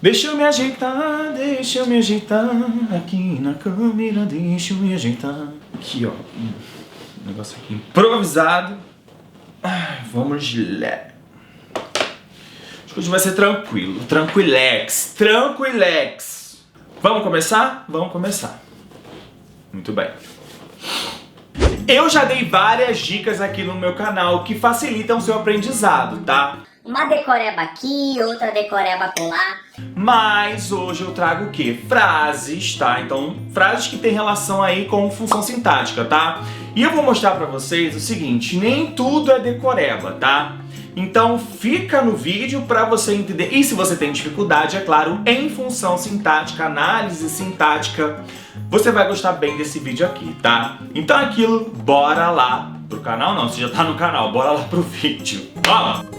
Deixa eu me ajeitar aqui na câmera, deixa eu me ajeitar. Aqui, ó, um negócio aqui improvisado. Vamos lá. Acho que hoje vai ser tranquilo, tranquilex. Vamos começar? Vamos começar. Muito bem. Eu já dei várias dicas aqui no meu canal que facilitam o seu aprendizado, tá? Uma decoreba aqui, outra decoreba colar. Mas hoje eu trago o quê? Frases, tá? Então, frases que tem relação aí com função sintática, tá? E eu vou mostrar pra vocês o seguinte, nem tudo é decoreba, tá? Então, fica no vídeo pra você entender. E se você tem dificuldade, é claro, em função sintática, análise sintática, você vai gostar bem desse vídeo aqui, tá? Então, aquilo, bora lá pro canal. Não, você já tá no canal, bora lá pro vídeo. Vamos!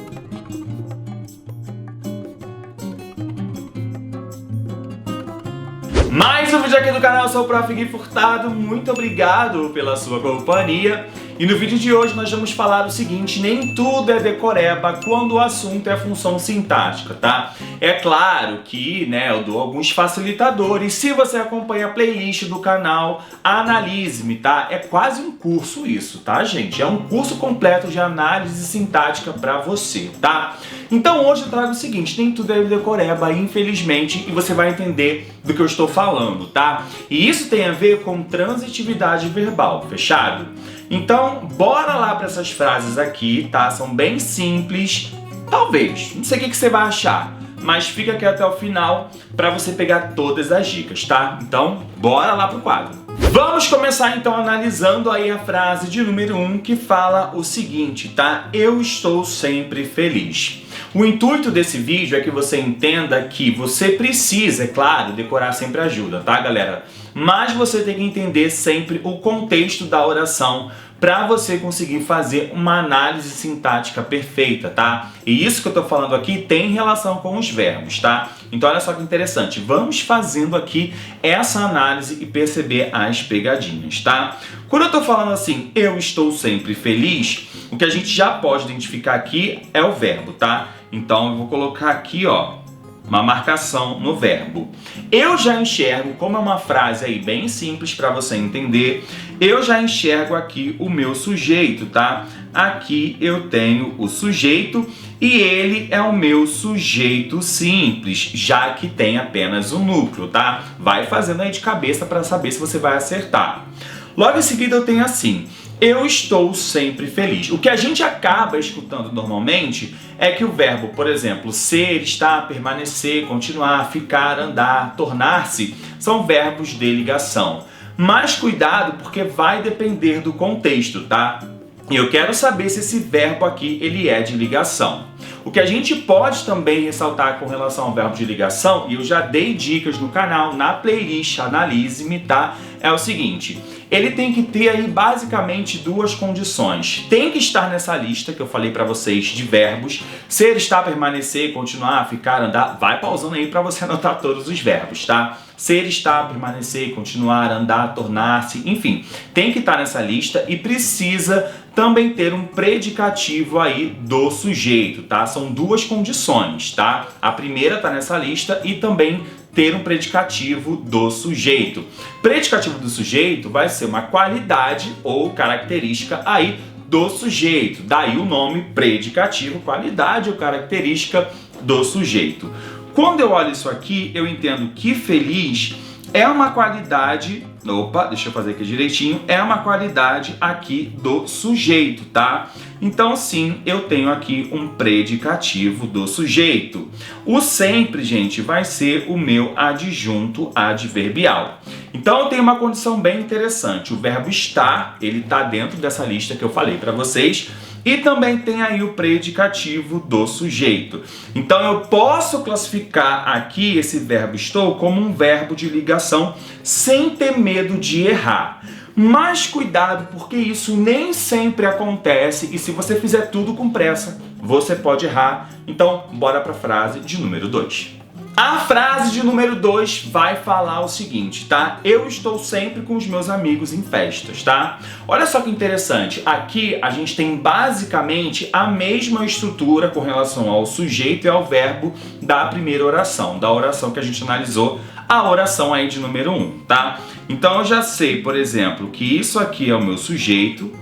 Mais um vídeo aqui do canal, eu sou o Prof. Gui Furtado, muito obrigado pela sua companhia. E no vídeo de hoje nós vamos falar o seguinte, nem tudo é decoreba quando o assunto é função sintática, tá? É claro que, eu dou alguns facilitadores. Se você acompanha a playlist do canal, analise-me, tá? É quase um curso isso, tá, gente? É um curso completo de análise sintática pra você, tá? Então hoje eu trago o seguinte, nem tudo é decoreba, infelizmente, e você vai entender do que eu estou falando, tá? E isso tem a ver com transitividade verbal, fechado? Então, bora lá para essas frases aqui, tá? São bem simples, talvez, não sei o que você vai achar, mas fica aqui até o final para você pegar todas as dicas, tá? Então, bora lá pro quadro. Vamos começar então analisando aí a frase de número 1 que fala o seguinte, tá? Eu estou sempre feliz. O intuito desse vídeo é que você entenda que você precisa, é claro, decorar sempre ajuda, tá, galera? Mas você tem que entender sempre o contexto da oração para você conseguir fazer uma análise sintática perfeita, tá? E isso que eu tô falando aqui tem relação com os verbos, tá? Então olha só que interessante, vamos fazendo aqui essa análise e perceber as pegadinhas, tá? Quando eu tô falando assim, eu estou sempre feliz, o que a gente já pode identificar aqui é o verbo, tá? Então eu vou colocar aqui, ó, uma marcação no verbo. Eu já enxergo, como é uma frase aí bem simples para você entender, eu já enxergo aqui o meu sujeito, tá? Aqui eu tenho o sujeito e ele é o meu sujeito simples, já que tem apenas um núcleo, tá? Vai fazendo aí de cabeça para saber se você vai acertar. Logo em seguida eu tenho assim, eu estou sempre feliz. O que a gente acaba escutando normalmente é que o verbo, por exemplo, ser, estar, permanecer, continuar, ficar, andar, tornar-se, são verbos de ligação. Mas cuidado porque vai depender do contexto, tá? E eu quero saber se esse verbo aqui ele é de ligação. O que a gente pode também ressaltar com relação ao verbo de ligação, e eu já dei dicas no canal, na playlist Analise-me, tá? É o seguinte, ele tem que ter aí basicamente duas condições. Tem que estar nessa lista que eu falei pra vocês de verbos, ser, estar, permanecer, continuar, ficar, andar, vai pausando aí pra você anotar todos os verbos, tá? Ser, estar, permanecer, continuar, andar, tornar-se, enfim, tem que estar nessa lista e precisa também ter um predicativo aí do sujeito, tá? São duas condições, tá? A primeira tá nessa lista e também ter um predicativo do sujeito. Predicativo do sujeito vai ser uma qualidade ou característica aí do sujeito. Daí o nome predicativo, qualidade ou característica do sujeito. Quando eu olho isso aqui, eu entendo que feliz é uma qualidade, deixa eu fazer aqui direitinho, é uma qualidade aqui do sujeito, tá? Então sim, eu tenho aqui um predicativo do sujeito. O sempre, gente, vai ser o meu adjunto adverbial. Então eu tenho uma condição bem interessante, o verbo estar, ele tá dentro dessa lista que eu falei para vocês, e também tem aí o predicativo do sujeito. Então eu posso classificar aqui esse verbo estou como um verbo de ligação sem ter medo de errar. Mas cuidado, porque isso nem sempre acontece e se você fizer tudo com pressa, você pode errar. Então, bora para a frase de número 2. A frase de número 2 vai falar o seguinte, tá? Eu estou sempre com os meus amigos em festas, tá? Olha só que interessante. Aqui a gente tem basicamente a mesma estrutura com relação ao sujeito e ao verbo da primeira oração, da oração que a gente analisou, a oração aí de número 1, tá? Então eu já sei, por exemplo, que isso aqui é o meu sujeito,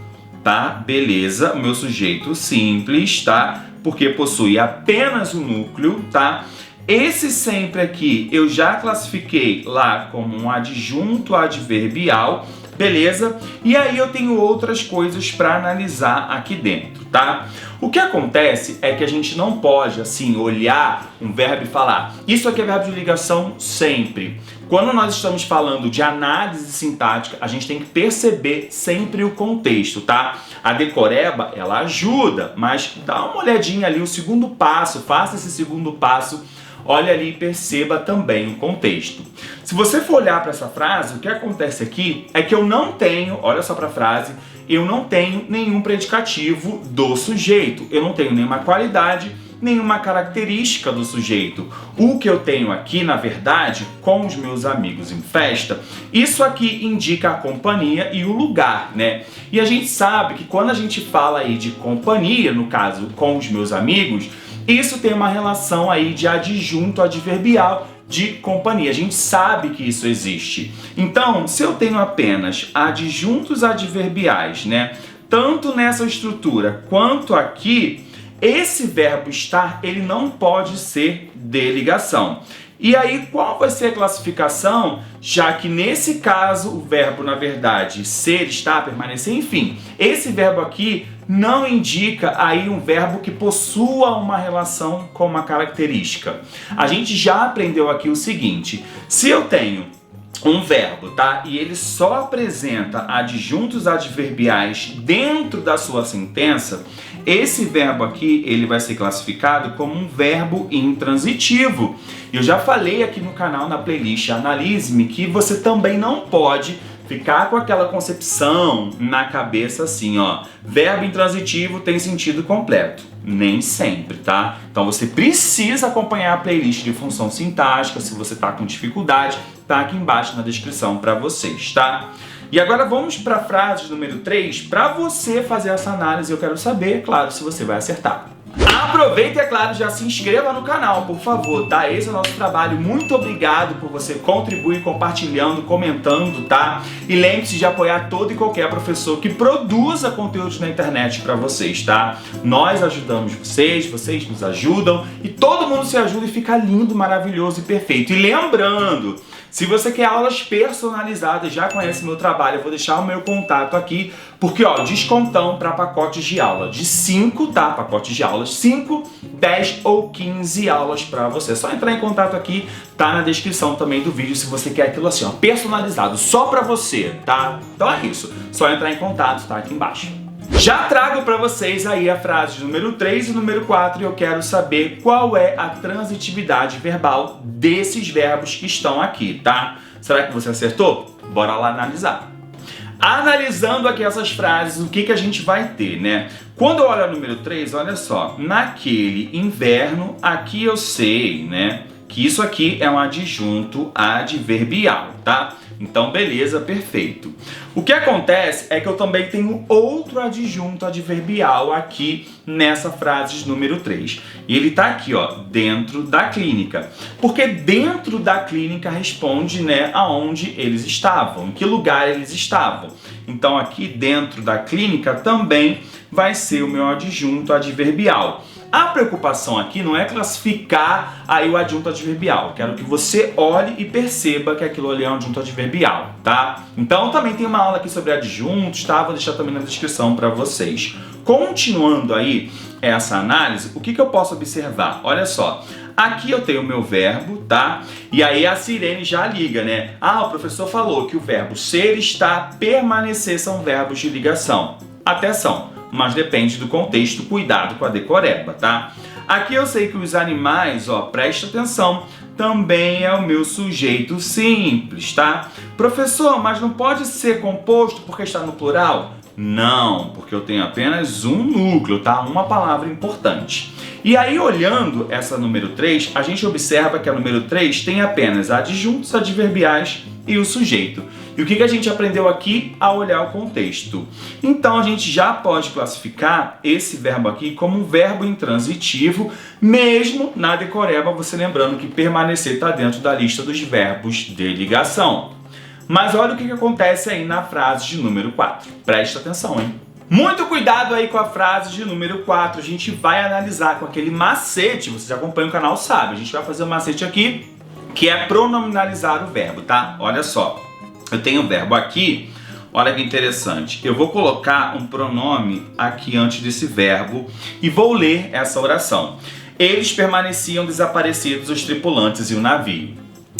tá? Beleza, o meu sujeito simples, tá? Porque possui apenas o núcleo, tá? Esse sempre aqui eu já classifiquei lá como um adjunto adverbial, beleza? E aí eu tenho outras coisas para analisar aqui dentro, tá? O que acontece é que a gente não pode, assim, olhar um verbo e falar isso aqui é verbo de ligação sempre. Quando nós estamos falando de análise sintática, a gente tem que perceber sempre o contexto, tá? A decoreba, ela ajuda, mas dá uma olhadinha ali, o segundo passo, faça esse segundo passo. Olha ali e perceba também o contexto. Se você for olhar para essa frase, o que acontece aqui é que eu não tenho, olha só para a frase, eu não tenho nenhum predicativo do sujeito. Eu não tenho nenhuma qualidade, nenhuma característica do sujeito. O que eu tenho aqui, na verdade, com os meus amigos em festa, isso aqui indica a companhia e o lugar, né? E a gente sabe que quando a gente fala aí de companhia, no caso, com os meus amigos, isso tem uma relação aí de adjunto adverbial de companhia. A gente sabe que isso existe. Então, se eu tenho apenas adjuntos adverbiais, né, tanto nessa estrutura quanto aqui, esse verbo estar, ele não pode ser de ligação. E aí, qual vai ser a classificação? Já que nesse caso, o verbo, na verdade, ser, estar, permanecer, enfim, esse verbo aqui não indica aí um verbo que possua uma relação com uma característica. A gente já aprendeu aqui o seguinte, se eu tenho um verbo, tá? E ele só apresenta adjuntos adverbiais dentro da sua sentença, esse verbo aqui, ele vai ser classificado como um verbo intransitivo. Eu já falei aqui no canal, na playlist Analise-me, que você também não pode ficar com aquela concepção na cabeça assim, ó, verbo intransitivo tem sentido completo. Nem sempre, tá? Então você precisa acompanhar a playlist de função sintática, se você tá com dificuldade, tá aqui embaixo na descrição para vocês, tá? E agora vamos para a frase número 3, para você fazer essa análise. Eu quero saber, claro, se você vai acertar. Aproveita e, é claro, já se inscreva no canal, por favor, tá? Esse é o nosso trabalho. Muito obrigado por você contribuir, compartilhando, comentando, tá? E lembre-se de apoiar todo e qualquer professor que produza conteúdos na internet para vocês, tá? Nós ajudamos vocês, vocês nos ajudam e todo mundo se ajuda e fica lindo, maravilhoso e perfeito. E lembrando, se você quer aulas personalizadas, já conhece meu trabalho, eu vou deixar o meu contato aqui, porque ó, descontão para pacotes de aula de 5, tá? Pacotes de aulas 5, 10 ou 15 aulas para você. É só entrar em contato aqui, tá na descrição também do vídeo, se você quer aquilo assim, ó, personalizado, só para você, tá? Então é isso, só entrar em contato, tá aqui embaixo. Já trago para vocês aí a frase número 3 e número 4 e eu quero saber qual é a transitividade verbal desses verbos que estão aqui, tá? Será que você acertou? Bora lá analisar. Analisando aqui essas frases, o que a gente vai ter, né? Quando eu olho o número 3, olha só, naquele inverno, aqui eu sei, né, que isso aqui é um adjunto adverbial, tá? Então, beleza, perfeito. O que acontece é que eu também tenho outro adjunto adverbial aqui nessa frase de número 3. E ele tá aqui, ó, dentro da clínica. Porque dentro da clínica responde, né, aonde eles estavam, em que lugar eles estavam. Então, aqui dentro da clínica também vai ser o meu adjunto adverbial. A preocupação aqui não é classificar aí o adjunto adverbial. Quero que você olhe e perceba que aquilo ali é um adjunto adverbial, tá? Então também tem uma aula aqui sobre adjuntos, tá? Vou deixar também na descrição para vocês. Continuando aí essa análise, o que eu posso observar? Olha só, aqui eu tenho o meu verbo, tá? E aí a Sirene já liga, né? Ah, o professor falou que o verbo ser, estar, permanecer são verbos de ligação. Até são, mas depende do contexto, cuidado com a decoreba, tá? Aqui eu sei que os animais, ó, presta atenção, também é o meu sujeito simples, tá? Professor, mas não pode ser composto porque está no plural? Não, porque eu tenho apenas um núcleo, tá? Uma palavra importante. E aí, olhando essa número 3, a gente observa que a número 3 tem apenas adjuntos adverbiais e o sujeito. E o que a gente aprendeu aqui ao olhar o contexto? Então, a gente já pode classificar esse verbo aqui como um verbo intransitivo, mesmo na decoreba, você lembrando que permanecer está dentro da lista dos verbos de ligação. Mas olha o que acontece aí na frase de número 4. Presta atenção, hein? Muito cuidado aí com a frase de número 4. A gente vai analisar com aquele macete, você já acompanha o canal sabe. A gente vai fazer um macete aqui, que é pronominalizar o verbo, tá? Olha só, eu tenho o verbo aqui, olha que interessante. Eu vou colocar um pronome aqui antes desse verbo e vou ler essa oração. Eles permaneciam desaparecidos, os tripulantes e o navio.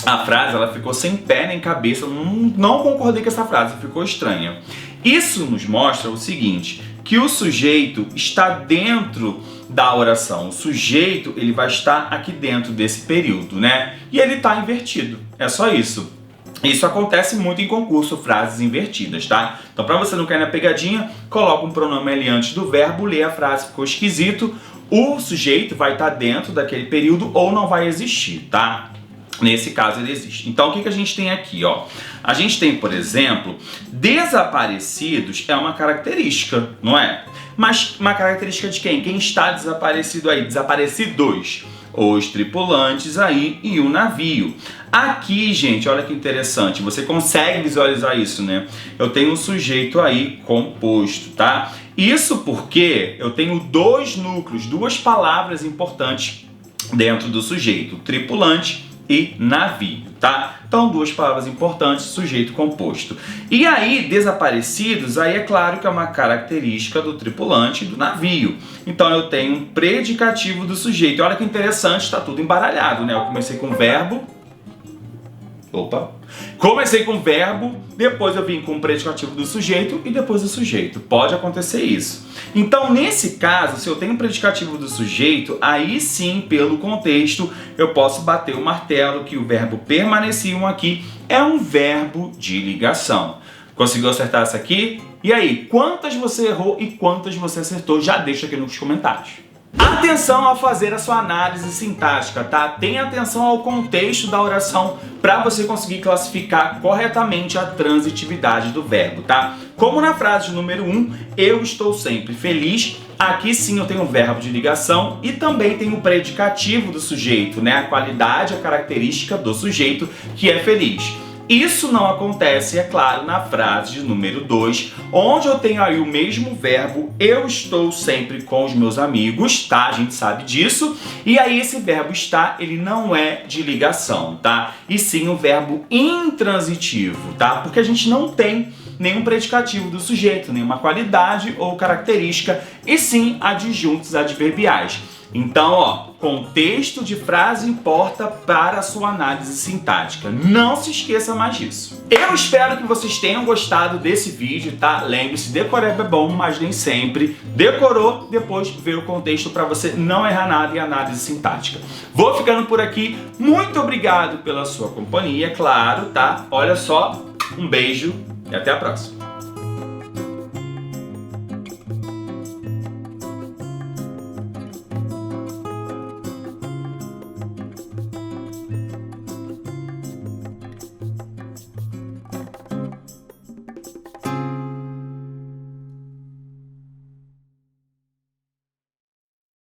A frase ela ficou sem pé nem cabeça, não concordei com essa frase, ficou estranha. Isso nos mostra o seguinte, que o sujeito está dentro da oração. O sujeito ele vai estar aqui dentro desse período, né? E ele está invertido, é só isso. Isso acontece muito em concurso, frases invertidas, tá? Então, para você não cair na pegadinha, coloca um pronome ali antes do verbo, lê a frase, ficou esquisito, o sujeito vai estar dentro daquele período ou não vai existir, tá? Nesse caso ele existe. Então o que a gente tem aqui, ó? A gente tem, por exemplo, desaparecidos é uma característica, não é? Mas uma característica de quem? Quem está desaparecido aí? Desaparecidos. Os tripulantes aí e o navio. Aqui, gente, olha que interessante. Você consegue visualizar isso, né? Eu tenho um sujeito aí composto, tá? Isso porque eu tenho dois núcleos, duas palavras importantes dentro do sujeito. Tripulante e navio, tá? Então, duas palavras importantes, sujeito composto. E aí, desaparecidos, aí é claro que é uma característica do tripulante e do navio. Então, eu tenho um predicativo do sujeito. E olha que interessante, está tudo embaralhado, né? Eu comecei com verbo. Comecei com verbo, depois eu vim com o predicativo do sujeito e depois do sujeito. Pode acontecer isso. Então, nesse caso, se eu tenho um predicativo do sujeito, aí sim, pelo contexto, eu posso bater o martelo que o verbo permaneciam aqui é um verbo de ligação. Conseguiu acertar essa aqui? E aí, quantas você errou e quantas você acertou? Já deixa aqui nos comentários. Atenção ao fazer a sua análise sintática, tá? Tenha atenção ao contexto da oração para você conseguir classificar corretamente a transitividade do verbo, tá? Como na frase número 1, eu estou sempre feliz, aqui sim eu tenho o verbo de ligação e também tenho o predicativo do sujeito, né? A qualidade, a característica do sujeito que é feliz. Isso não acontece, é claro, na frase de número 2, onde eu tenho aí o mesmo verbo, eu estou sempre com os meus amigos, tá? A gente sabe disso. E aí esse verbo estar, ele não é de ligação, tá? E sim o verbo intransitivo, tá? Porque a gente não tem nenhum predicativo do sujeito, nenhuma qualidade ou característica, e sim adjuntos adverbiais. Então, ó, contexto de frase importa para a sua análise sintática. Não se esqueça mais disso. Eu espero que vocês tenham gostado desse vídeo, tá? Lembre-se, decoreba é bom, mas nem sempre. Decorou, depois vê o contexto para você não errar nada em análise sintática. Vou ficando por aqui. Muito obrigado pela sua companhia, claro, tá? Olha só, um beijo e até a próxima.